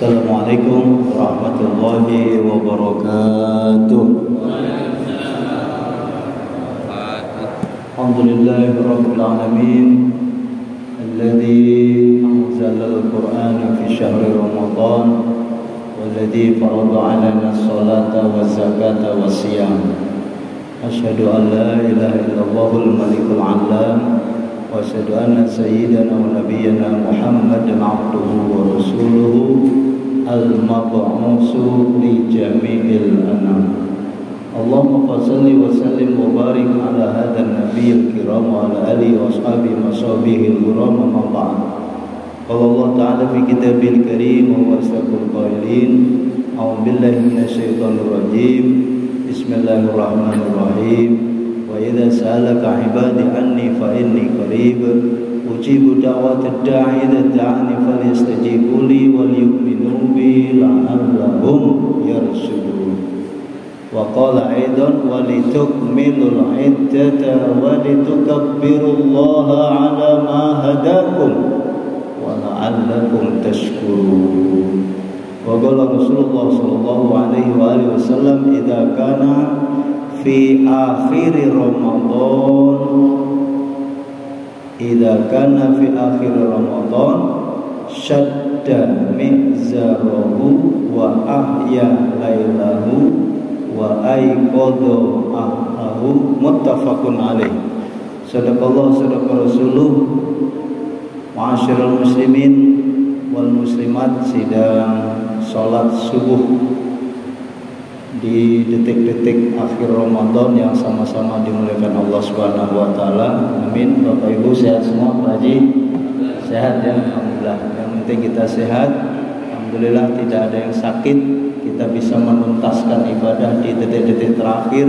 Assalamualaikum warahmatullahi wabarakatuh. Alhamdulillahirabbil alamin alladzi anzala al-Qur'ana fi syahri Ramadan walladzi farada 'alaina as-salata waz-zakata was-siyam. Asyhadu an la ilaha illallahul malikul 'allam wa asyhadu anna sayyidana wa nabiyyana Muhammadan 'abduhu wa rasuluhu al-mab'usu li jami'il anam. Allahumma salli wa sallim wa barik ala hadzal nabiyil kiram wa ala alihi wa ashabihi wa sahbihi al-kiram amma ba'd. Qala Allah ta'ala fi kitabil karim wa asdaqul qailin. A'udzu billahi minasyaitonir rajim. Bismillahirrahmanirrahim. Wa idza sa'alaka 'ibadi anni fa inni qarib ujibu da'watad da'i idza da'ani falyastajibu li wal yu'minu bi la'allahum yarshudun. Wa qala aidan walitukmilul 'iddata walitukabbirullaha 'ala ma hadakum wa la'allakum tashkurun. Wa qala Rasulullah sallallahu alaihi wa alihi wasallam idza kana fi akhir Ramadan idza kana fi akhir Ramadan shadda mizarahu wa ahya lailahu wa aiqadha ahlahu muttafaqun alaih. Sadaqallahu sadaqa rasuluh. Ma'asyiral muslimin wal muslimat, sidang salat subuh di detik-detik akhir Ramadan yang sama-sama dimuliakan Allah Subhanahu wa taala. Amin. Bapak Ibu sehat semua, Pak Haji? Sehat ya, alhamdulillah. Yang penting kita sehat. Alhamdulillah tidak ada yang sakit. Kita bisa menuntaskan ibadah di detik-detik terakhir.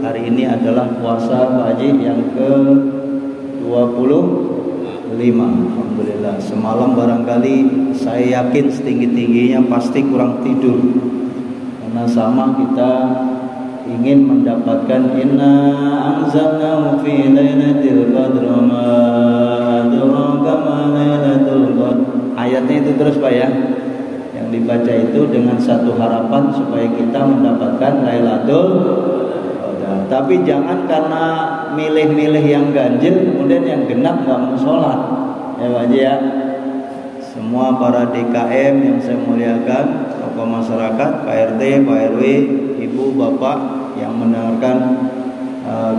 Hari ini adalah puasa Pak Haji yang ke-25. Alhamdulillah. Semalam barangkali saya yakin setinggi-tingginya pasti kurang tidur. Karena sama kita ingin mendapatkan inna anzalnahu fi lailatul qadr ma adraka ma lailatul qadr. Ayatnya itu terus Pak ya. Yang dibaca itu dengan satu harapan supaya kita mendapatkan Lailatul Qadar. Tapi jangan karena milih-milih yang ganjil kemudian yang genap nggak mau sholat. Ya Pak Haji ya. Semua para DKM yang saya muliakan, tokoh masyarakat, Pak RT, Pak RW, Ibu, Bapak yang mendengarkan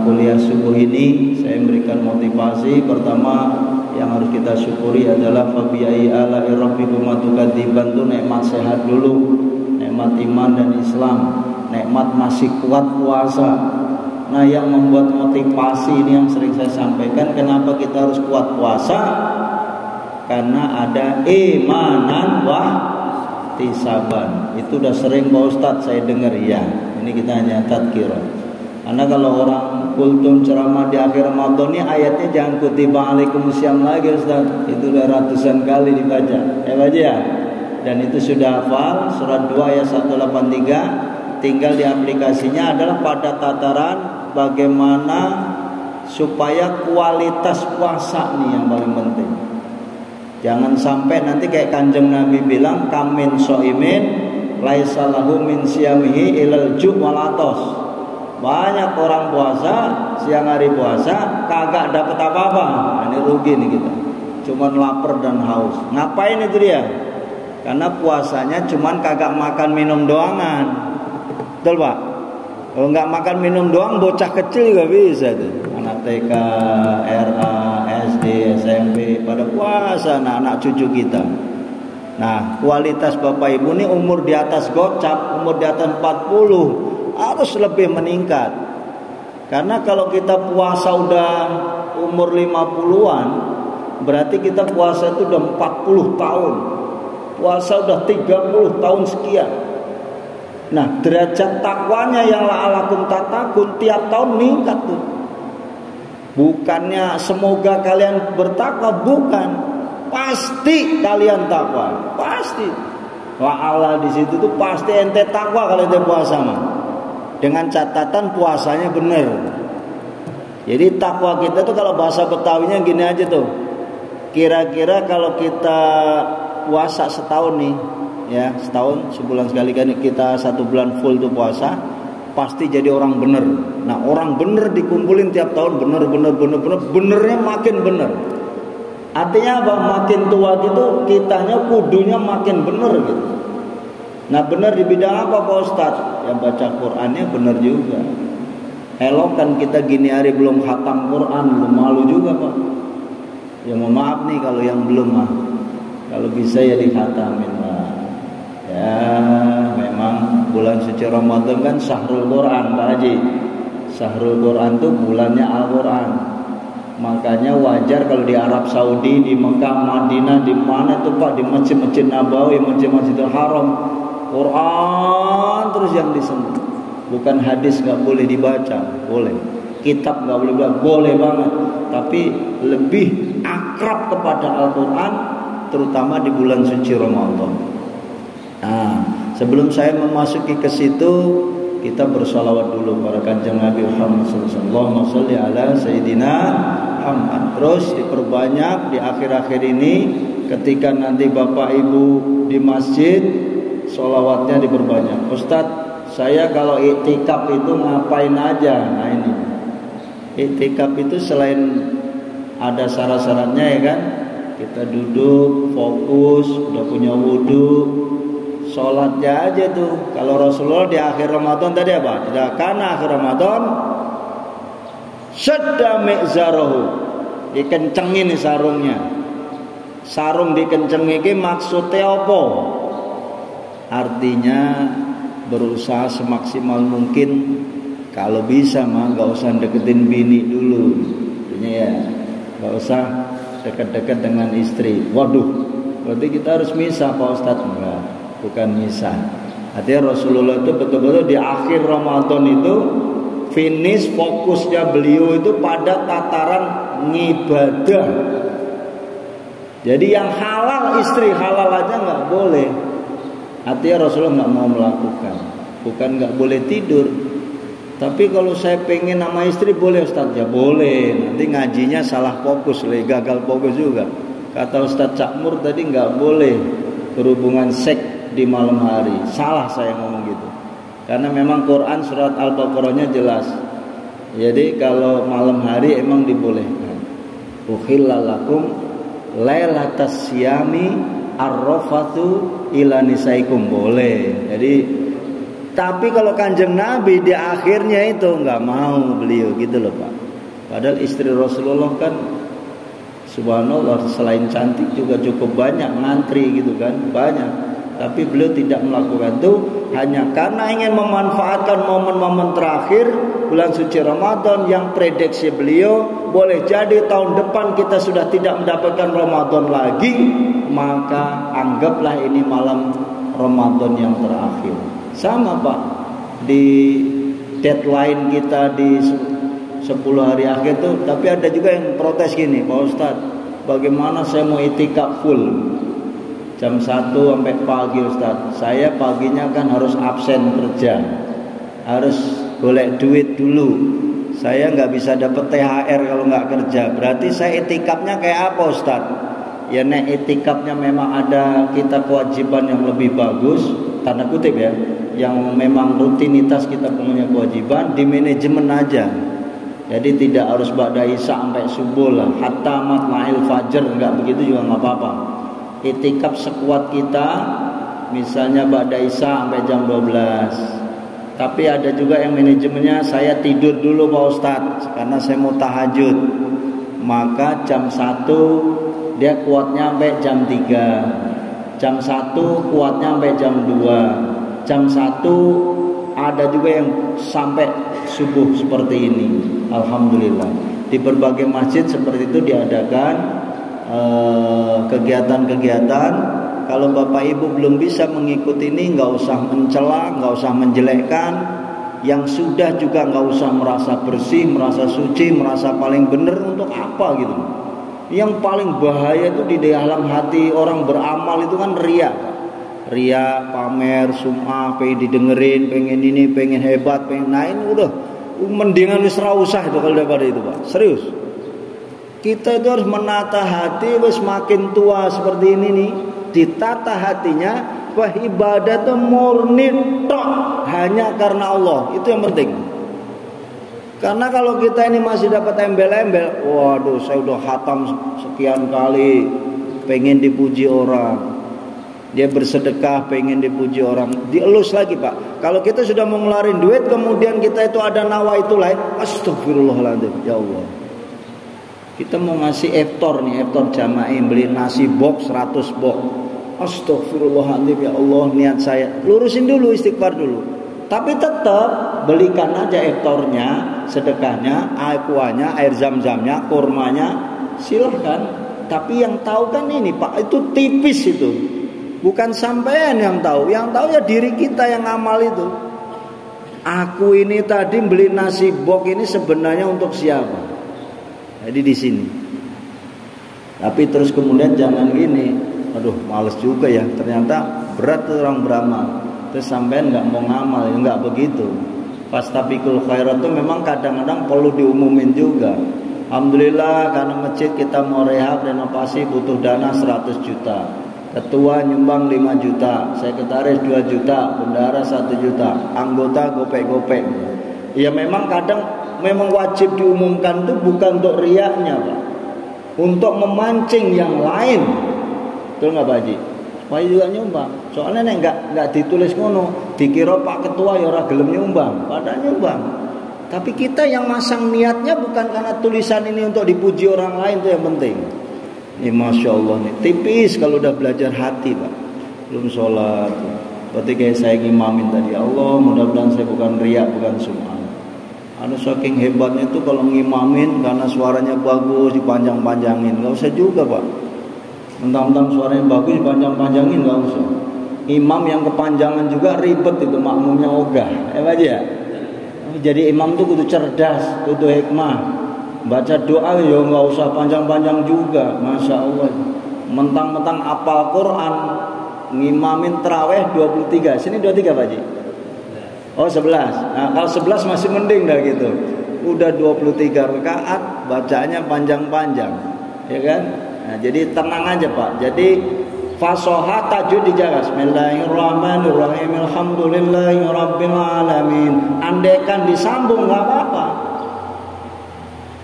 kuliah subuh ini, saya memberikan motivasi. Pertama yang harus kita syukuri adalah fabi'ai ala'i rabbikum tukadziban, itu nikmat sehat dulu, nikmat iman dan Islam, nikmat masih kuat puasa. Nah, yang membuat motivasi ini yang sering saya sampaikan, kenapa kita harus kuat puasa? Karena ada imanan wah tisaban. Itu udah sering Pak Ustadz saya dengar ya. Ini kita hanya tadkirah. Karena kalau orang kultum ceramah di akhir Ramadan ini ayatnya jangan kutiba alaikumusiyam lagi Ustaz. Itu udah ratusan kali dibaca. Ya Pak ya. Dan itu sudah hafal surat 2 ayat 183. Tinggal di aplikasinya adalah pada tataran bagaimana supaya kualitas puasa nih yang paling penting. Jangan sampai nanti kayak Kanjeng Nabi bilang kamin soimin laisa lahu min siyamihi ilal ju' wal atos. Banyak orang puasa, siang hari puasa kagak dapat apa-apa. Nah, ini rugi nih kita. Cuman lapar dan haus. Ngapain itu dia? Karena puasanya cuman kagak makan minum doangan. Betul Pak? Kalau nggak makan minum doang, bocah kecil juga bisa tuh. Anak TK, RA, SD, SMP pada puasa, anak-anak cucu kita. Nah, kualitas Bapak Ibu ini umur di atas gocap, umur di atas 40 harus lebih meningkat. Karena kalau kita puasa udah umur 50-an, berarti kita puasa itu udah 40 tahun. Puasa udah 30 tahun sekian. Nah, derajat takwanya yang la'alakum tatakun tiap tahun meningkat tuh. Bukannya semoga kalian bertakwa, bukan. Pasti kalian takwa, pasti. La'ala di situ tuh pasti ente takwa kalau ente puasa mah. Dengan catatan puasanya benar. Jadi takwa kita tuh kalau bahasa Betawinya gini aja tuh. Kira-kira kalau kita puasa setahun nih, ya, setahun sebulan sekali kan kita 1 bulan full tuh puasa, pasti jadi orang bener. Nah, orang bener dikumpulin tiap tahun, benernya makin bener. Artinya apa? Makin tua gitu kitanya kudunya makin bener gitu. Nah, bener di bidang apa Pak Ustadz? Ya baca Qur'annya bener juga. Elok kan kita gini hari belum khatam Qur'an, belum malu juga Pak. Ya mohon maaf nih kalau yang belum mah. Kalau bisa ya dikhatamin Pak. Ya memang bulan suci Ramadan kan Syahrul Quran Pak Haji. Syahrul Quran tuh bulannya Al-Quran. Makanya wajar kalau di Arab Saudi, di Mekah, Madinah, di mana tuh Pak, di masjid-masjid Nabawi, masjid-masjidil Haram, Quran terus yang disebut. Bukan hadis nggak boleh dibaca, boleh. Kitab nggak boleh dibaca, boleh banget. Tapi lebih akrab kepada Al-Quran, terutama di bulan suci Ramadan. Nah, sebelum saya memasuki ke situ, kita bersalawat dulu pada kanjeng Nabi Muhammad sallallahu alaihi wasallam, Sayyidina Muhammad. Terus diperbanyak di akhir-akhir ini, ketika nanti Bapak Ibu di masjid, sholawatnya diperbanyak. Ustadz, saya kalau iktikaf itu ngapain aja? Nah ini, iktikaf itu selain ada syarat-syaratnya ya kan, kita duduk, fokus, udah punya wudhu, sholatnya aja tuh. Kalau Rasulullah di akhir Ramadan tadi apa? Tidak karena akhir Ramadan syadda mi'zarahu, dikencengin sarungnya. Sarung dikencengin iki maksudnya apa? Artinya berusaha semaksimal mungkin. Kalau bisa mah nggak usah deketin bini dulu. Artinya ya nggak usah dekat-dekat dengan istri. Waduh, berarti kita harus misah Pak Ustadz? Enggak, bukan misah. Artinya Rasulullah itu betul-betul di akhir Ramadan itu finish, fokusnya beliau itu pada tataran ngibadah. Jadi yang halal istri, halal aja nggak boleh. Artinya Rasulullah nggak mau melakukan. Bukan nggak boleh tidur, tapi kalau saya pengen sama istri boleh Ustaz? Ya boleh. Nanti ngajinya salah fokus, gagal fokus juga. Kata Ustaz Cakmur tadi nggak boleh berhubungan seks di malam hari. Salah saya ngomong gitu. Karena memang Quran surat Al-Baqarahnya jelas. Jadi kalau malam hari emang dibolehkan. Uhilla lakum lailatas siyami arrafatu ila nisaikum, boleh. Jadi tapi kalau kanjeng Nabi di akhirnya itu nggak mau beliau gitu loh Pak. Padahal istri Rasulullah kan subhanallah selain cantik juga cukup banyak, ngantri gitu kan, banyak. Tapi beliau tidak melakukan itu hanya karena ingin memanfaatkan momen-momen terakhir bulan suci Ramadan yang prediksi beliau boleh jadi tahun depan kita sudah tidak mendapatkan Ramadan lagi, maka anggaplah ini malam Ramadan yang terakhir. Sama Pak, di deadline kita di 10 hari akhir tuh, tapi ada juga yang protes gini, Pak Ustadz, bagaimana saya mau itikaf full jam 1 sampai pagi Ustadz, saya paginya kan harus absen kerja, harus golek duit dulu, saya nggak bisa dapat THR kalau nggak kerja, berarti saya itikafnya kayak apa Ustadz? Ya nek itikafnya memang ada kita kewajiban yang lebih bagus, tanda kutip ya, yang memang rutinitas kita punya kewajiban, di manajemen aja. Jadi tidak harus ba'da isya sampai subuh lah, hatta matla'il fajr, enggak begitu juga enggak apa-apa. Itikaf sekuat kita, misalnya ba'da isya sampai jam 12. Tapi ada juga yang manajemennya saya tidur dulu Pak Ustadz karena saya mau tahajud. Maka jam 1 dia kuatnya sampai jam 3. Jam 1 kuatnya sampai jam 2. Jam 1 ada juga yang sampai subuh seperti ini. Alhamdulillah. Di berbagai masjid seperti itu diadakan kegiatan-kegiatan. Kalau Bapak Ibu belum bisa mengikuti ini, nggak usah mencela, nggak usah menjelekkan. Yang sudah juga nggak usah merasa bersih, merasa suci, merasa paling benar, untuk apa gitu. Yang paling bahaya itu di dalam hati orang beramal itu kan riya. Riya, pamer, sum'ah, pengen didengerin, pengen ini, pengen hebat, pengen naik, udah mendingan wis ra usah itu kalau daripada itu Pak. Serius. Kita itu harus menata hati, wis makin tua seperti ini nih, ditata hatinya Wah, ibadah itu murni tok hanya karena Allah. Itu yang penting. Karena kalau kita ini masih dapat embel-embel, waduh saya udah khatam sekian kali, pengen dipuji orang. Dia bersedekah pengen dipuji orang, dielus lagi Pak. Kalau kita sudah mau ngeluarin duit, kemudian kita itu ada nawa itu lain, astagfirullahaladzim, ya Allah. Kita mau ngasih iftar nih, iftar jamaah, beli nasi box 100 box. Astagfirullahaladzim, ya Allah, niat saya. Lurusin dulu, istighfar dulu. Tapi tetap belikan aja iftarnya, sedekahnya, air kuahnya, air zam-zamnya, kurmanya, silahkan. Tapi yang tahu kan ini Pak, itu tipis itu. Bukan sampean yang tahu ya diri kita yang amal itu. Aku ini tadi beli nasi box ini sebenarnya untuk siapa? Jadi di sini. Tapi terus kemudian jangan gini, aduh males juga ya, ternyata berat tuh orang beramal. Terus sampean nggak mau ngamal, ya nggak begitu. Fastabiqul khairat itu memang kadang-kadang perlu diumumin juga. Alhamdulillah karena masjid kita mau rehab renovasi butuh dana 100 juta. Ketua nyumbang 5 juta, sekretaris 2 juta, bendahara 1 juta, anggota gopek-gopek. Ya memang kadang memang wajib diumumkan itu bukan untuk riaknya Pak, untuk memancing yang lain. Betul nggak Pak Haji? Supaya juga nyumbang. Soalnya nih nggak ditulis ngono, dikira Pak Ketua ya ora gelem nyumbang, padahal nyumbang. Tapi kita yang masang niatnya bukan karena tulisan ini untuk dipuji orang lain, itu yang penting. Ini Masya Allah nih, tipis kalau udah belajar hati Pak. Belum sholat, berarti kayak saya ngimamin tadi, Allah mudah-mudahan saya bukan riak, bukan sum'ah. Ada saking hebatnya itu kalau ngimamin karena suaranya bagus dipanjang-panjangin, nggak usah juga Pak. Mentang-mentang suaranya bagus dipanjang-panjangin, nggak usah. Imam yang kepanjangan juga ribet itu, makmumnya ogah, aja. Jadi imam itu kudu cerdas, kudu hikmah. Baca doa ya nggak usah panjang-panjang juga, Masya Allah. Mentang-mentang apal Quran, ngimamin terawih 23. Sini 23 Pak Haji? Oh 11. Nah kalau 11 masih mending dah gitu. Udah 23 rakaat, bacanya panjang-panjang, ya kan? Nah, jadi tenang aja Pak. Jadi fasoha tajwid dijaga. Bismillahirrahmanirrahim. Alhamdulillahirabbil alamin. Andaikan disambung nggak apa-apa.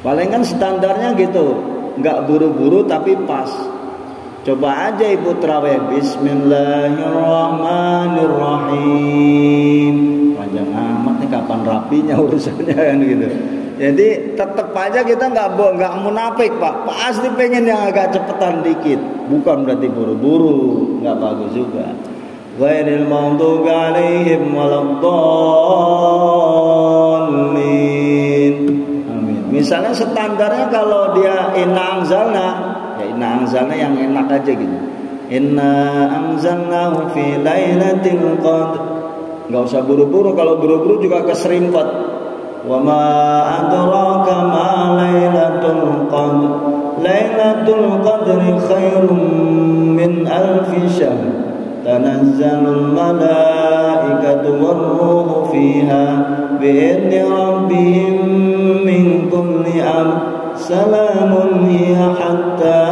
Paling kan standarnya gitu, nggak buru-buru tapi pas. Coba aja ibu terawih, Bismillahirrahmanirrahim. Panjang amat nih, kapan rapinya urusannya kan gitu. Jadi tetap aja kita nggak munafik Pak, pasti pengen yang agak cepetan dikit. Bukan berarti buru-buru, nggak bagus juga. Ghairil maghdubi 'alaihim waladdallin. Misalnya standarnya kalau dia inna anzalna, ya inna anzalna yang enak aja gitu. Inna anzalnahu fi lailatul qadr. Enggak usah buru-buru, kalau buru-buru juga keserimpet. Wa ma adraka ma lailatul qadr. Lailatul qadri khairum min alfi syahr. Tanazzalul malaikatu war-ruhu fiha bi'idzni rabbihim min kulli amr. Salamun hiya hatta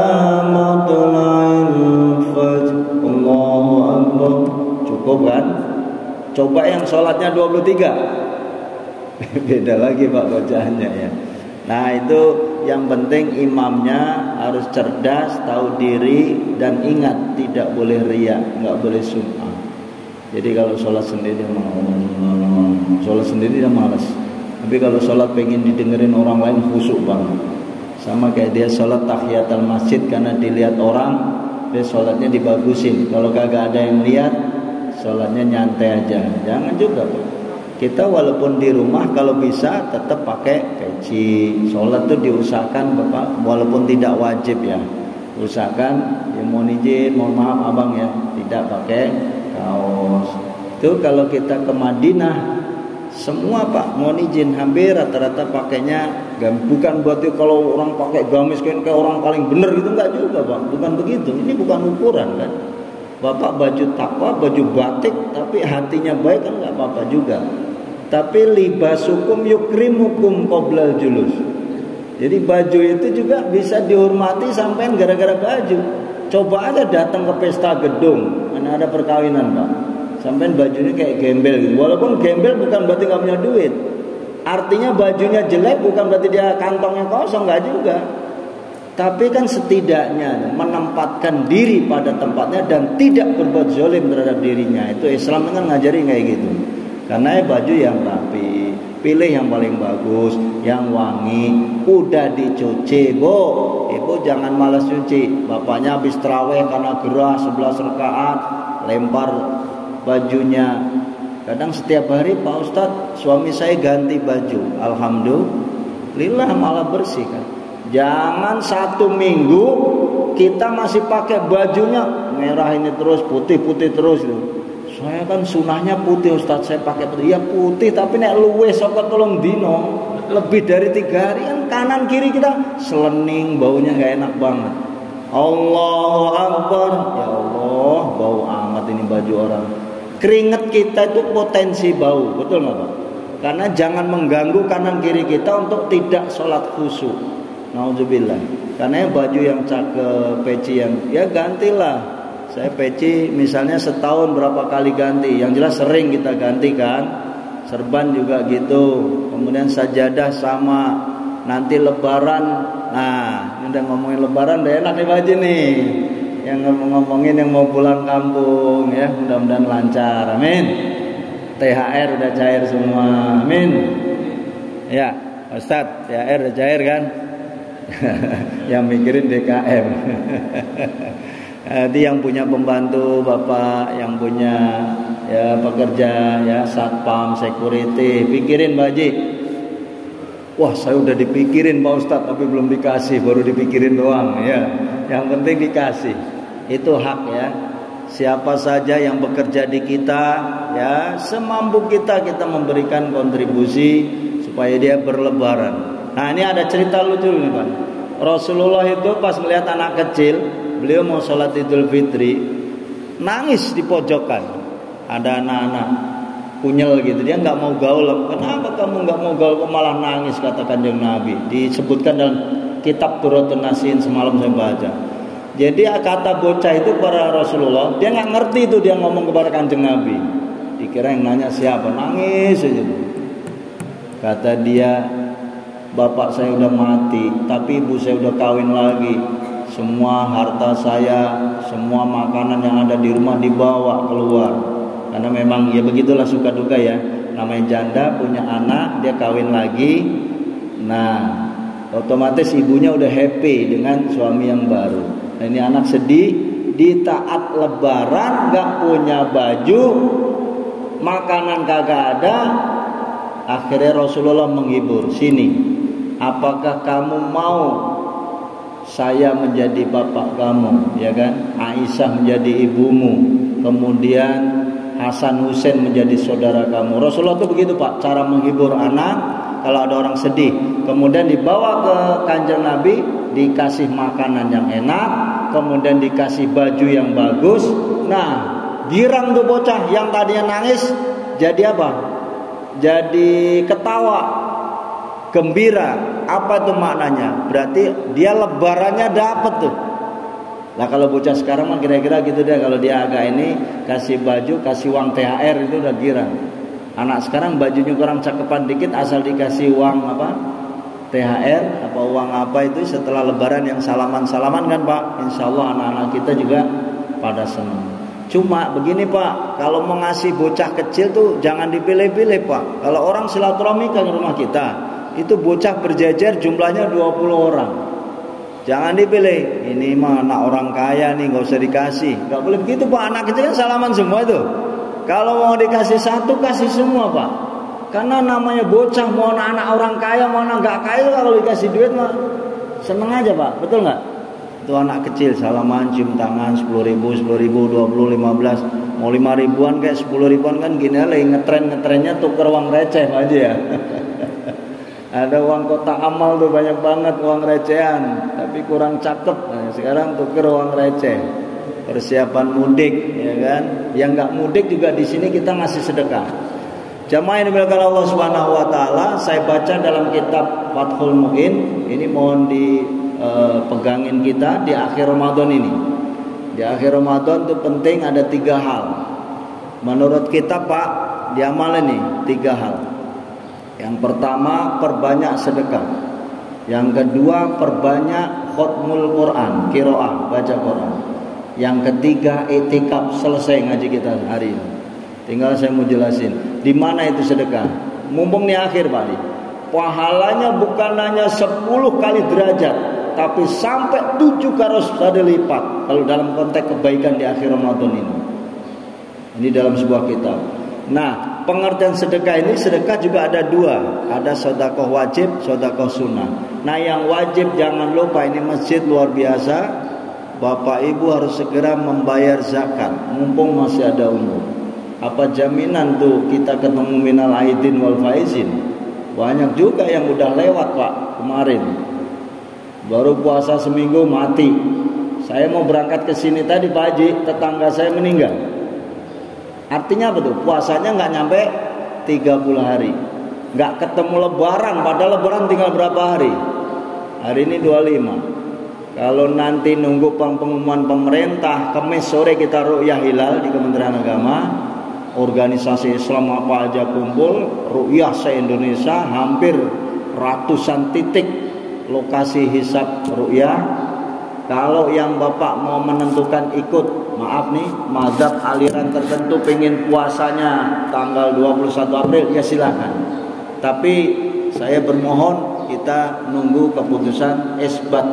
matla'il fajr. Allahu akbar. Cukup kan? Coba yang sholatnya 23. Beda lagi Pak bacaannya ya. Nah itu yang penting imamnya harus cerdas, tahu diri, dan ingat tidak boleh riya, nggak boleh sum'ah. Jadi kalau sholat sendiri dia malas. Tapi kalau sholat pengen didengerin orang lain khusyuk banget. Sama kayak dia sholat tahiyatul masjid karena dilihat orang, dia sholatnya dibagusin. Kalau kagak ada yang lihat, sholatnya nyantai aja. Jangan juga Pak. Kita walaupun di rumah kalau bisa tetap pakai peci. Sholat tuh diusahakan Bapak, walaupun tidak wajib ya. Usahakan, ya mohon izin, mohon maaf Abang ya, tidak pakai kaos. Itu kalau kita ke Madinah, semua Pak, mohon izin, hampir rata-rata pakainya bukan berarti kalau orang pakai gamis kayak orang paling bener gitu, enggak juga Pak. Bukan begitu. Ini bukan ukuran kan. Bapak baju takwa, baju batik, tapi hatinya baik kan enggak apa-apa juga. Tapi libasukum yukrimukum qoblal julus. Jadi baju itu juga bisa dihormati sampai gara-gara baju. Coba aja datang ke pesta gedung, mana ada perkawinan Pak, sampai bajunya kayak gembel gitu. Walaupun gembel bukan berarti nggak punya duit. Artinya bajunya jelek bukan berarti dia kantongnya kosong, nggak juga. Tapi kan setidaknya menempatkan diri pada tempatnya dan tidak berbuat zalim terhadap dirinya. Itu Islam kan ngajari kayak gitu. Karena baju yang rapi, pilih yang paling bagus, yang wangi, udah dicuci, Bu. Ibu jangan malas cuci. Bapaknya habis tarawih karena gerah 11 rakaat, lempar bajunya. Kadang setiap hari, Pak Ustadz, suami saya ganti baju. Alhamdulillah malah bersih kan. Jangan 1 minggu kita masih pakai bajunya merah ini terus, putih-putih terus gitu. Saya kan sunahnya putih Ustadz, saya pakai putih. Ya putih tapi nek luwes saka 3 dino, lebih dari 3 hari kan kanan kiri kita selening, baunya nggak enak banget. Allahu Akbar. Ya Allah, bau amat ini baju orang. Keringat kita itu potensi bau, betul nggak Pak? Karena jangan mengganggu kanan kiri kita untuk tidak sholat khusyuk. Nauzubillah. Karena baju yang cakep, peci yang ya gantilah. Saya peci misalnya setahun berapa kali ganti. Yang jelas sering kita ganti kan. Serban juga gitu. Kemudian sajadah sama. Nanti lebaran. Nah, ini udah ngomongin lebaran udah enak nih baju nih. Yang ngomongin yang mau pulang kampung ya, mudah-mudahan lancar. Amin. THR udah cair semua. Amin. Ya, Ustadz, THR udah cair kan? Yang mikirin DKM. Jadi yang punya pembantu Bapak, yang punya ya pekerja ya satpam, security, pikirin Pak Haji. Wah, saya udah dipikirin Pak Ustadz tapi belum dikasih, baru dipikirin doang ya. Yang penting dikasih. Itu hak ya. Siapa saja yang bekerja di kita ya, semampu kita memberikan kontribusi supaya dia berlebaran. Nah, ini ada cerita lucu nih Pak. Rasulullah itu pas melihat anak kecil, beliau mau sholat Idul Fitri, nangis di pojokan. Ada anak-anak kunyel gitu, dia nggak mau gaul. Kenapa kamu nggak mau gaul kok malah nangis, kata Kanjeng Nabi. Disebutkan dalam kitab Turatun Nasin semalam saya baca. Jadi kata bocah itu kepada Rasulullah, dia nggak ngerti itu dia ngomong kepada Kanjeng Nabi. Dikira yang nanya siapa, nangis aja. Kata dia, bapak saya udah mati, tapi ibu saya udah kawin lagi. Semua harta saya, semua makanan yang ada di rumah dibawa keluar. Karena memang ya begitulah suka duka ya. Namanya janda punya anak, dia kawin lagi. Nah, otomatis ibunya udah happy dengan suami yang baru. Nah, ini anak sedih, di taat lebaran gak punya baju, makanan kagak ada. Akhirnya Rasulullah menghibur, sini, apakah kamu mau saya menjadi bapak kamu, ya kan? Aisyah menjadi ibumu, kemudian Hasan Husain menjadi saudara kamu. Rasulullah itu begitu Pak, cara menghibur anak kalau ada orang sedih. Kemudian dibawa ke Kanjeng Nabi, dikasih makanan yang enak, kemudian dikasih baju yang bagus. Nah, girang tuh bocah yang tadinya nangis jadi apa? Jadi ketawa, gembira. Apa itu maknanya? Berarti dia lebarannya dapat tuh. Nah, kalau bocah sekarang mah kira-kira gitu deh. Kalau dia agak ini kasih baju, kasih uang THR itu udah girang. Anak sekarang bajunya kurang cakepan dikit, asal dikasih uang apa? THR apa uang apa itu setelah lebaran yang salaman-salaman kan Pak. Insya Allah anak-anak kita juga pada senang. Cuma begini Pak, kalau mau ngasih bocah kecil tuh jangan dipilih-pilih Pak. Kalau orang silaturahmi ke rumah kita, itu bocah berjajar jumlahnya 20 orang. Jangan dipilih, ini mah anak orang kaya nih gak usah dikasih. Gak boleh begitu Pak, anak kecil kan salaman semua itu. Kalau mau dikasih satu, kasih semua Pak. Karena namanya bocah, mau anak orang kaya, mau anak gak kaya, kalau dikasih duit mah seneng aja Pak, betul gak? Itu anak kecil salaman, cium tangan 10.000, 20, 15. Mau 5 ribuan kayak 10 ribuan kan gini lagi ngetren-ngetrennya tuker uang receh aja ya. Ada uang kotak amal tuh banyak banget uang recehan, tapi kurang cakep. Nah, sekarang tuker uang receh. Persiapan mudik, ya kan? Yang nggak mudik juga di sini kita ngasih sedekah. Jamaah yang dimuliakan Allah Subhanahu Wa Taala, saya baca dalam kitab Fathul Mu'in. Ini mohon dipegangin kita di akhir Ramadan ini. Di akhir Ramadan itu penting ada 3 hal. Menurut kita Pak, diamalin nih 3 hal. Yang pertama, perbanyak sedekah. Yang kedua, perbanyak khatmul Quran, qiraah, baca Quran. Yang ketiga, iktikaf. Selesai ngaji kita hari ini. Tinggal saya mau jelasin di mana itu sedekah. Mumpung di akhir Pak, pahalanya bukan hanya 10 kali derajat, tapi sampai 7 kali lipat kalau dalam konteks kebaikan di akhir Ramadan ini. Ini dalam sebuah kitab. Nah, pengertian sedekah ini, sedekah juga ada 2. Ada sedekah wajib, sedekah sunnah. Nah, yang wajib jangan lupa, ini masjid luar biasa. Bapak Ibu harus segera membayar zakat mumpung masih ada umur. Apa jaminan tuh kita ketemu minal aidin wal faizin? Banyak juga yang udah lewat Pak kemarin. Baru puasa seminggu mati. Saya mau berangkat ke sini tadi Pak Haji, tetangga saya meninggal. Artinya apa tuh? Puasanya nggak nyampe 30 hari. Nggak ketemu lebaran, padahal lebaran tinggal berapa hari? Hari ini 25. Kalau nanti nunggu pengumuman pemerintah, Kamis sore kita ru'yah hilal di Kementerian Agama. Organisasi Islam apa aja kumpul, ru'yah se-Indonesia, hampir ratusan titik lokasi hisab ru'yah. Kalau yang Bapak mau menentukan ikut, maaf nih, mazhab aliran tertentu pengen puasanya tanggal 21 April, ya silakan. Tapi saya bermohon kita nunggu keputusan isbat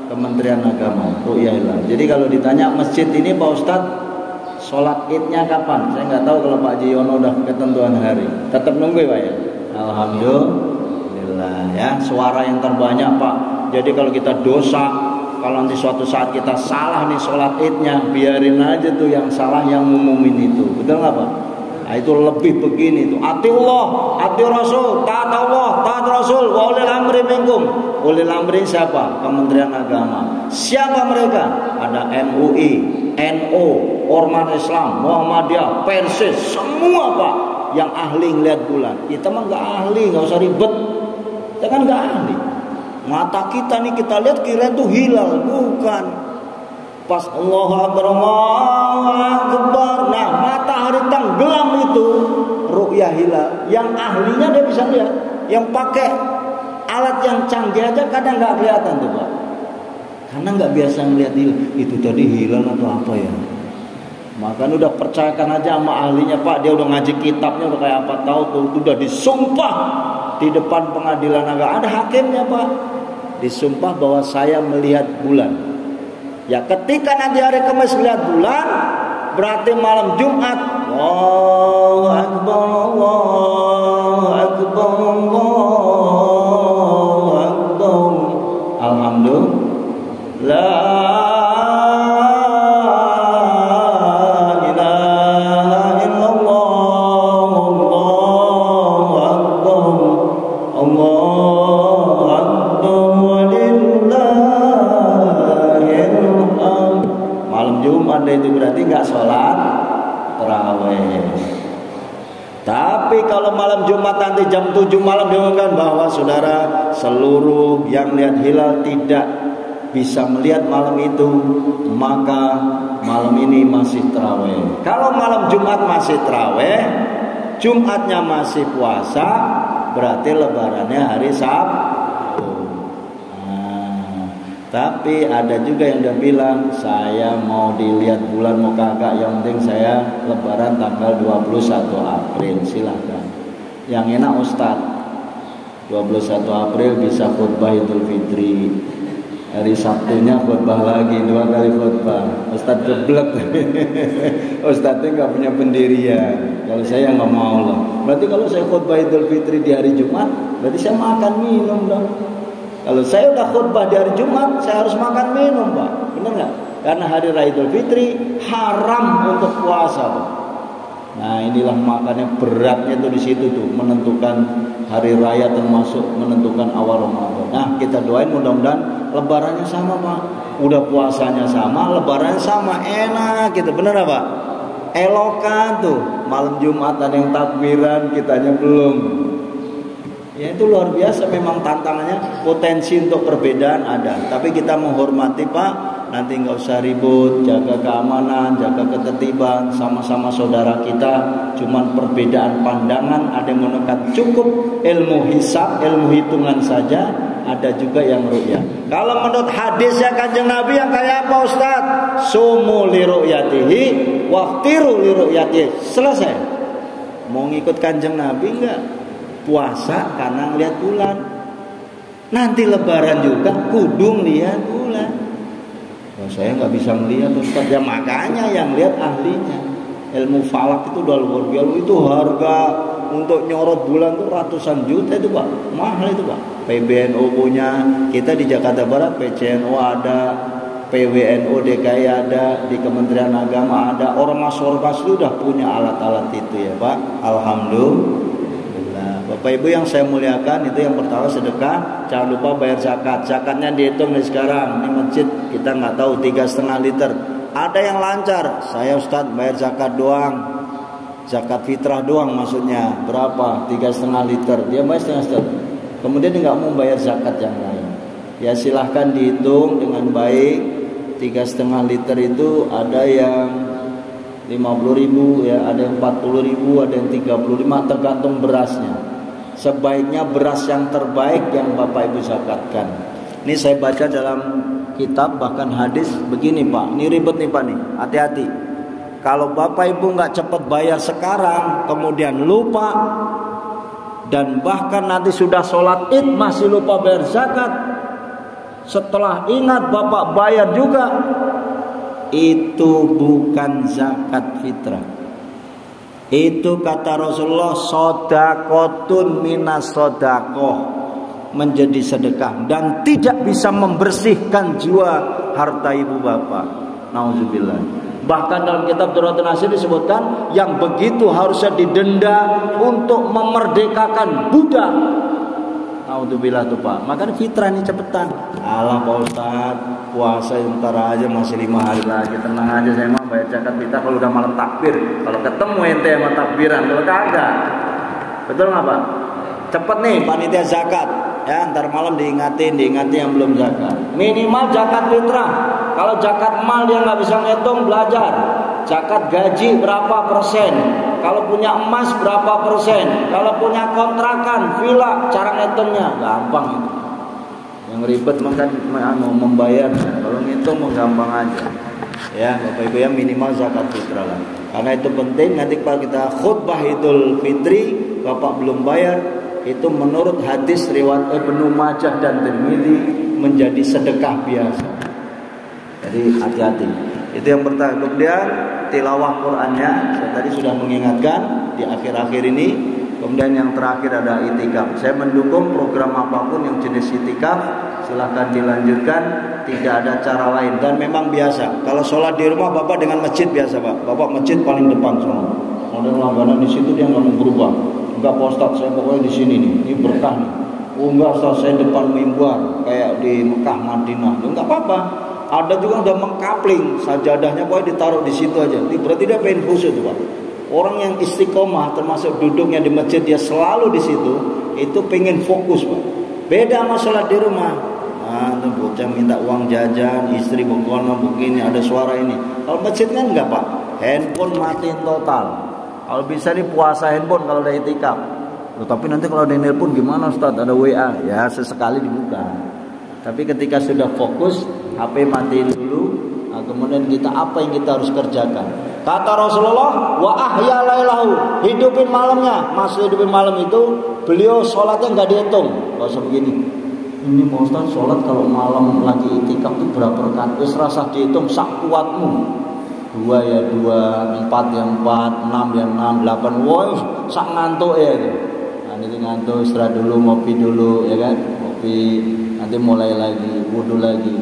Kementerian Agama ru'yah hilal. Jadi kalau ditanya masjid ini Pak Ustadz, sholat idnya kapan? Saya nggak tahu kalau Pak Jiyono udah ketentuan hari. Tetap nunggu Pak ya. Alhamdulillah ya. Suara yang terbanyak Pak. Jadi kalau kita dosa, kalau nanti suatu saat kita salah nih sholat idnya, biarin aja tuh yang salah yang ngumumin itu. Betul nggak Pak? Nah, itu lebih begini tuh. Ati Allah, ati Rasul, taat Allah, taat Rasul. Wa ulil amri minkum. Ulil amri siapa? Kementerian Agama. Siapa mereka? Ada MUI, NU, Ormas Islam, Muhammadiyah, Persis, semua Pak yang ahli ngeliat bulan. Kita mah nggak ahli, nggak usah ribet. Kita kan nggak ahli. Mata kita nih kita lihat kira itu hilal, bukan. Pas Allahu Akbar, Allahu Akbar. Nah, matahari tenggelam itu ru'yah hilal. Yang ahlinya dia bisa lihat. Yang pakai alat yang canggih aja kadang nggak kelihatan tuh Pak. Karena nggak biasa ngeliat hilal. Itu tadi hilal atau apa ya? Maka udah percayakan aja sama ahlinya Pak. Dia udah ngaji kitabnya udah kayak apa tahu tuh. Itu udah disumpah di depan pengadilan agama. Ada hakimnya Pak. Disumpah bahwa saya melihat bulan. Ya ketika nanti hari Kamis melihat bulan, berarti malam Jumat. Allahu Akbar, Allahu Akbar, Allahu Akbar. Alhamdulillah. Itu berarti nggak sholat tarawih. Tapi kalau malam Jumat nanti jam 7 malam diumumkan bahwa saudara seluruh yang lihat hilal tidak bisa melihat malam itu, maka malam ini masih tarawih. Kalau malam Jumat masih tarawih, Jumatnya masih puasa, berarti lebarannya hari Sabtu. Tapi ada juga yang udah bilang, saya mau dilihat bulan mau kagak, yang penting saya lebaran tanggal 21 April. Silahkan. Yang enak Ustadz, 21 April bisa khutbah Idul Fitri. Hari Sabtunya khutbah lagi, 2 kali khutbah. Ustadz geblek. Ustadznya gak punya pendirian. Kalau saya gak mau lah. Berarti kalau saya khutbah Idul Fitri di hari Jumat, berarti saya makan minum dong. Kalau saya udah khutbah di hari Jumat, saya harus makan minum Pak. Benar nggak? Karena hari Raya Idul Fitri haram untuk puasa Pak. Nah inilah makanya beratnya tuh di situ tuh, menentukan hari raya termasuk menentukan awal Ramadan. Nah kita doain mudah-mudahan lebarannya sama Pak. Udah puasanya sama, lebarannya sama, enak gitu. Benar nggak Pak? Elokan tuh malam Jumat ada yang takbiran, kitanya belum. Ya itu luar biasa, memang tantangannya, potensi untuk perbedaan ada. Tapi kita menghormati Pak, nanti nggak usah ribut, jaga keamanan, jaga ketertiban, sama-sama saudara kita. Cuman perbedaan pandangan, ada yang menekan cukup ilmu hisab, ilmu hitungan saja, ada juga yang ru'yah. Kalau menurut hadisnya Kanjeng Nabi yang kayak apa Ustaz? Sumu li ru'yatihi waftiru li ru'yatihi. Selesai. Mau ngikut Kanjeng Nabi enggak? Puasa karena ngelihat bulan. Nanti lebaran juga kudu lihat bulan. Oh, saya nggak bisa melihat Ustaz. Ya makanya yang lihat ahlinya. Ilmu falak itu udah luar biasa. Itu harga untuk nyorot bulan tuh ratusan juta itu Pak. Mahal itu Pak. PBNU punya, kita di Jakarta Barat PCNO ada, PWNU DKI ada, di Kementerian Agama ada. Ormas-ormas itu udah punya alat-alat itu ya Pak. Alhamdulillah. Bapak Ibu yang saya muliakan, itu yang pertama sedekah. Jangan lupa bayar zakat. Zakatnya dihitung nih sekarang. Ini masjid kita nggak tahu 3,5 liter. Ada yang lancar. Saya Ustaz bayar zakat doang. Zakat fitrah doang maksudnya. Berapa? 3,5 liter. Dia bayar setengah. Kemudian dia nggak mau bayar zakat yang lain. Ya silahkan dihitung dengan baik. 3,5 liter itu ada yang 50.000 ya, ada yang 40.000, ada yang 35, tergantung berasnya. Sebaiknya beras yang terbaik yang Bapak Ibu zakatkan. Ini saya baca dalam kitab bahkan hadis begini Pak. Ini ribet nih Pak nih. Hati-hati. Kalau Bapak Ibu nggak cepat bayar sekarang, kemudian lupa, dan bahkan nanti sudah sholat id masih lupa bayar zakat, setelah ingat Bapak bayar juga, itu bukan zakat fitrah. Itu kata Rasulullah, sodakotun minas sodakoh, menjadi sedekah dan tidak bisa membersihkan jiwa harta ibu bapak. Nauzubillah. Bahkan dalam kitab Durratun Nasir disebutkan yang begitu harusnya didenda untuk memerdekakan budak. Nauzubillah tuh Pak. Makanya fitrah ini cepetan. Alah Pak Ustaz, puasa ntar aja masih 5 hari lagi. Tenang aja, saya mah bayar zakat fitrah kalau udah malam takbir. Kalau ketemu ente sama takbiran, kalau kagak. Betul nggak Pak? Cepet nih panitia zakat. Ya, ntar malam diingatin yang belum zakat. Minimal zakat fitrah. Kalau zakat mal dia nggak bisa ngitung, belajar. Zakat gaji berapa persen? Kalau punya emas berapa persen? Kalau punya kontrakan, villa, cara ngitungnya gampang itu. Yang ribet makan mau membayar. Kalau ngitung mau gampang aja. Ya, Bapak Ibu ya, minimal zakat fitrah lah. Karena itu penting. Nanti kalau kita khutbah Idul Fitri, Bapak belum bayar, itu menurut hadis riwayat Ibnu Majah dan Tirmidzi menjadi sedekah biasa. Jadi hati-hati. Itu yang pertama. Kemudian tilawah Qur'annya, saya tadi sudah mengingatkan di akhir-akhir ini. Kemudian yang terakhir ada itikaf. Saya mendukung program apapun yang jenis itikaf, silahkan dilanjutkan. Tidak ada cara lain dan memang biasa. Kalau sholat di rumah Bapak dengan masjid biasa Pak. Bapak masjid paling depan semua. Kemudian langganan di situ dia nggak mau berubah. Enggak Pak Ustaz, saya pokoknya di sini nih. Ini berkah nih. Oh enggak Ustaz, saya depan mimbar kayak di Mekah Madinah. Enggak apa-apa. Ada juga udah mengkapling sajadahnya pokoknya ditaruh di situ aja. Ini berarti dia pengen khusyuk tuh Pak. Orang yang istiqomah termasuk duduknya di masjid dia selalu di situ, itu pengen fokus Pak. Beda sama sholat di rumah. Nah, tuh bocah minta uang jajan, istri bengkono begini, ada suara ini. Kalau masjid kan enggak Pak. Handphone matiin total. Kalau bisa nih puasa handphone kalau udah itikaf. Tapi nanti kalau ada nelpon gimana Ustaz? Ada WA. Ya sesekali dibuka. Tapi ketika sudah fokus, HP matiin dulu. Nah, kemudian kita apa yang kita harus kerjakan? Kata Rasulullah, wa ahya lailahu, hidupin malamnya. Maksud hidupin malam itu beliau sholatnya nggak dihitung. Gak usah begini. Ini Pak Ustaz, sholat kalau malam lagi itikaf itu berapa rakaat? Wis rasa dihitung sak kuatmu. 2 ya 2, 4 ya 4, 6 ya 6, 8. Woi, sak ngantuk ya. Nah, ini ngantuk, istirahat dulu, ngopi dulu ya kan? Ngopi, nanti mulai lagi, wudu lagi.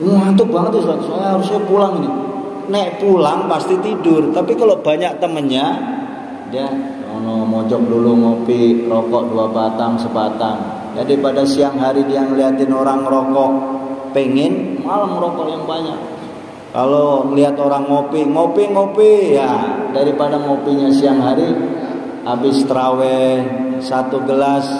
Ngantuk banget Ustaz, saya harusnya pulang ini. Nek pulang pasti tidur, tapi kalau banyak temennya, dia mojok dulu ngopi, rokok 2 batang, sebatang. Jadi pada siang hari dia ngeliatin orang rokok, pengen malam rokok yang banyak. Kalau melihat orang ngopi ya, daripada ngopinya siang hari, habis traweh 1 gelas,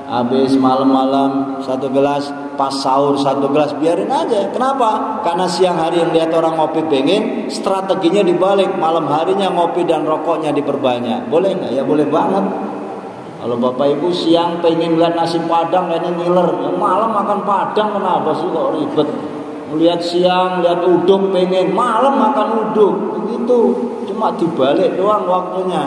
habis malam-malam 1 gelas, pas sahur 1 gelas, biarin aja. Kenapa? Karena siang hari lihat orang ngopi pengen, strateginya dibalik, malam harinya ngopi dan rokoknya diperbanyak. Boleh nggak? Ya boleh banget. Kalau bapak ibu siang pengen lihat nasi padang, kayaknya ngiler, ya malam makan padang, kenapa sih kok ribet? Lihat siang, lihat uduk pengen, malam makan uduk, begitu. Cuma dibalik doang waktunya,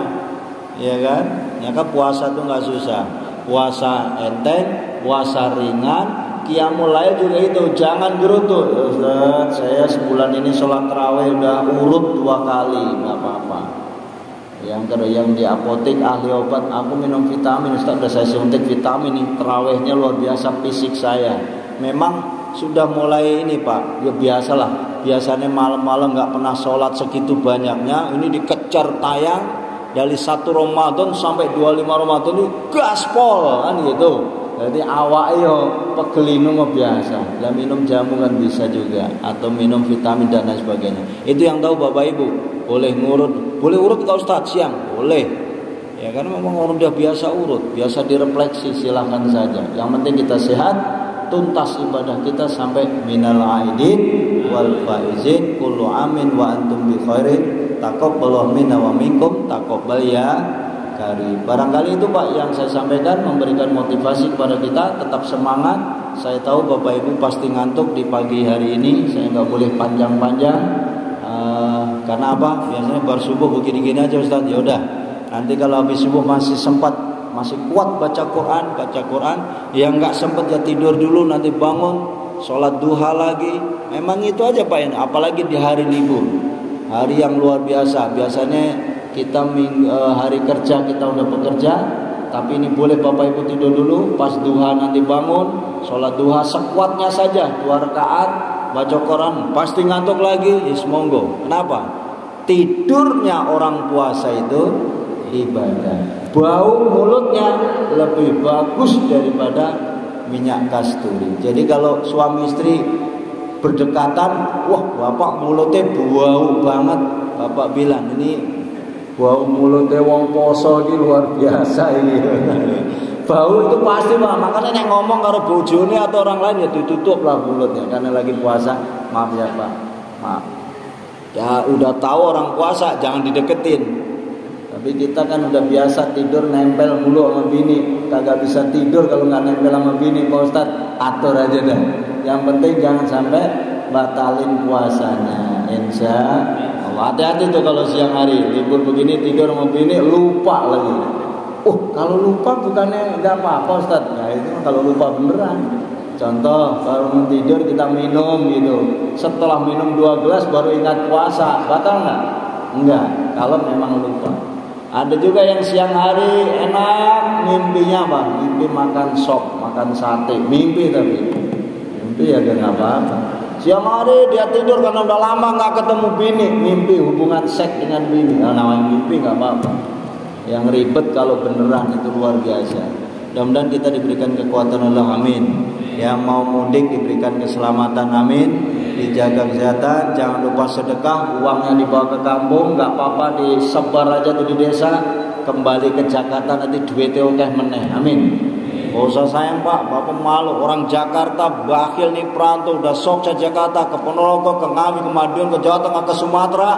ya kan? Ya kan puasa tuh nggak susah. Puasa enteng, puasa ringan, qiyamul lail juga itu. Jangan gerutu, ya Ustaz, saya sebulan ini sholat tarawih udah urut 2 kali, nggak apa-apa. Yang di apotek ahli obat, aku minum vitamin, Ustaz udah saya suntik vitamin nih, tarawihnya luar biasa fisik saya. Memang sudah mulai ini Pak, ya biasalah. Biasanya malam-malam nggak pernah sholat segitu banyaknya, ini dikejar tayang dari 1 Ramadan sampai 25 Ramadan ini gaspol kan gitu. Jadi awak yo pegelinu mah biasa. Lah minum jamu kan bisa juga, atau minum vitamin dan lain sebagainya. Itu yang tahu Bapak Ibu. Boleh ngurut, boleh urut enggak Ustaz siang? Boleh. Ya karena memang orang udah biasa urut, biasa direfleksi, silahkan saja. Yang penting kita sehat, tuntas ibadah kita sampai minal aidin wal faizin kullu amin wa antum bi khairin taqabbalallahu minna wa minkum taqabbal ya karim. Barangkali itu Pak yang saya sampaikan, memberikan motivasi kepada kita tetap semangat. Saya tahu Bapak Ibu pasti ngantuk di pagi hari ini, saya nggak boleh panjang-panjang. Karena apa? Biasanya baru subuh begini-gini aja Ustaz. Ya udah, nanti kalau habis subuh masih sempat, masih kuat baca Quran. Yang nggak sempat ya tidur dulu, nanti bangun sholat duha lagi. Memang itu aja Pak ini. Apalagi di hari libur, hari yang luar biasa. Biasanya kita hari kerja kita udah bekerja, tapi ini boleh Bapak Ibu tidur dulu. Pas duha nanti bangun, sholat duha sekuatnya saja 2 rakaat, baca Quran, pasti ngantuk lagi, monggo. Kenapa? Tidurnya orang puasa itu ibadah. Bau mulutnya lebih bagus daripada minyak kasturi. Jadi kalau suami istri berdekatan, wah bapak mulutnya bau banget, bapak bilang ini bau mulutnya wong poso ini luar biasa ini. Bau itu pasti Pak. Makanya yang ngomong karo bojone atau orang lain ya ditutup lah mulutnya karena lagi puasa. Maaf ya Pak, maaf. Ya udah tahu orang puasa jangan dideketin. Tapi kita kan udah biasa tidur nempel mulu sama bini, kagak bisa tidur kalau nggak nempel sama bini. Pak Ustadz atur aja dah. Yang penting jangan sampai batalin puasanya. Insya Allah. Hati-hati tuh kalau siang hari libur begini tidur sama bini lupa lagi. Kalau lupa bukannya nggak apa-apa Ustadz. Nah itu kalau lupa beneran. Contoh kalau mau tidur kita minum gitu, setelah minum 2 gelas baru ingat puasa, batal nggak? Enggak, kalau memang lupa. Ada juga yang siang hari enak mimpinya apa? Mimpi makan sop, makan sate, mimpi tapi mimpi ya nggak apa-apa. Siang hari dia tidur karena udah lama nggak ketemu bini, mimpi hubungan seks dengan bini. Nah, namanya mimpi nggak apa-apa. Yang ribet kalau beneran itu luar biasa. Mudah-mudahan kita diberikan kekuatan Allah, amin. Yang mau mudik diberikan keselamatan, amin. Dijaga kesehatan, jangan lupa sedekah, uangnya dibawa ke kampung, nggak apa-apa disebar aja tuh di desa, kembali ke Jakarta nanti duitnya oke meneh, amin. Gak usah sayang Pak, Bapak malu orang Jakarta bakhil nih perantau udah sok ke Jakarta, ke Ponorogo, ke Ngawi, ke Madiun, ke Jawa Tengah, ke Sumatera.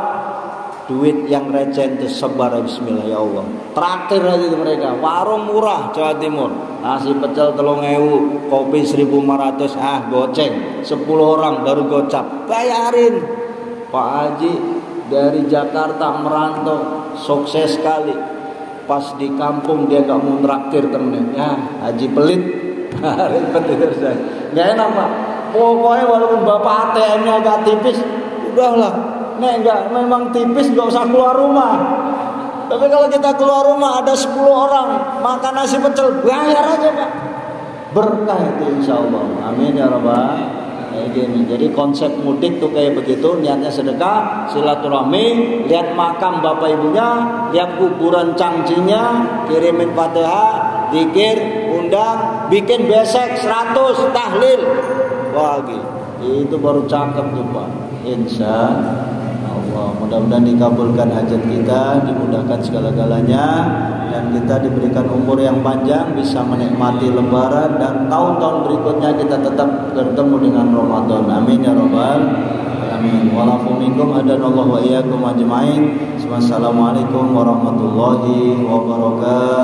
Duit yang receh itu sebar, bismillah ya Allah. Traktir aja itu mereka. Warung murah Jawa Timur. Nasi pecel 3.000, kopi 1.500, goceng. 10 orang baru gocap. Bayarin. Pak Haji dari Jakarta merantau sukses sekali. Pas di kampung dia gak mau traktir temennya. Ya, Haji pelit. Ribet itu Ustaz. Gak enak Pak. Pokoknya walaupun Bapak ATM-nya agak tipis, udahlah. Nek enggak memang tipis enggak usah keluar rumah. Tapi kalau kita keluar rumah ada 10 orang makan nasi pecel, bayar aja Pak. Berkah itu insyaallah. Amin ya rabbal alamin. Jadi konsep mudik tuh kayak begitu, niatnya sedekah, silaturahmi, lihat makam bapak ibunya, lihat kuburan cangcinya, kirimin Fatihah, zikir, undang, bikin besek 100 tahlil. Wah, itu baru cakep tuh Pak. Insya Allah. Allah. Mudah-mudahan dikabulkan hajat kita, dimudahkan segala-galanya, dan kita diberikan umur yang panjang, bisa menikmati Lebaran dan tahun-tahun berikutnya kita tetap bertemu dengan Ramadan. Amin ya rabbal alamin. Walafu minkum hadanallahu wa iyyakum ajmain. Wassalamualaikum warahmatullahi wabarakatuh.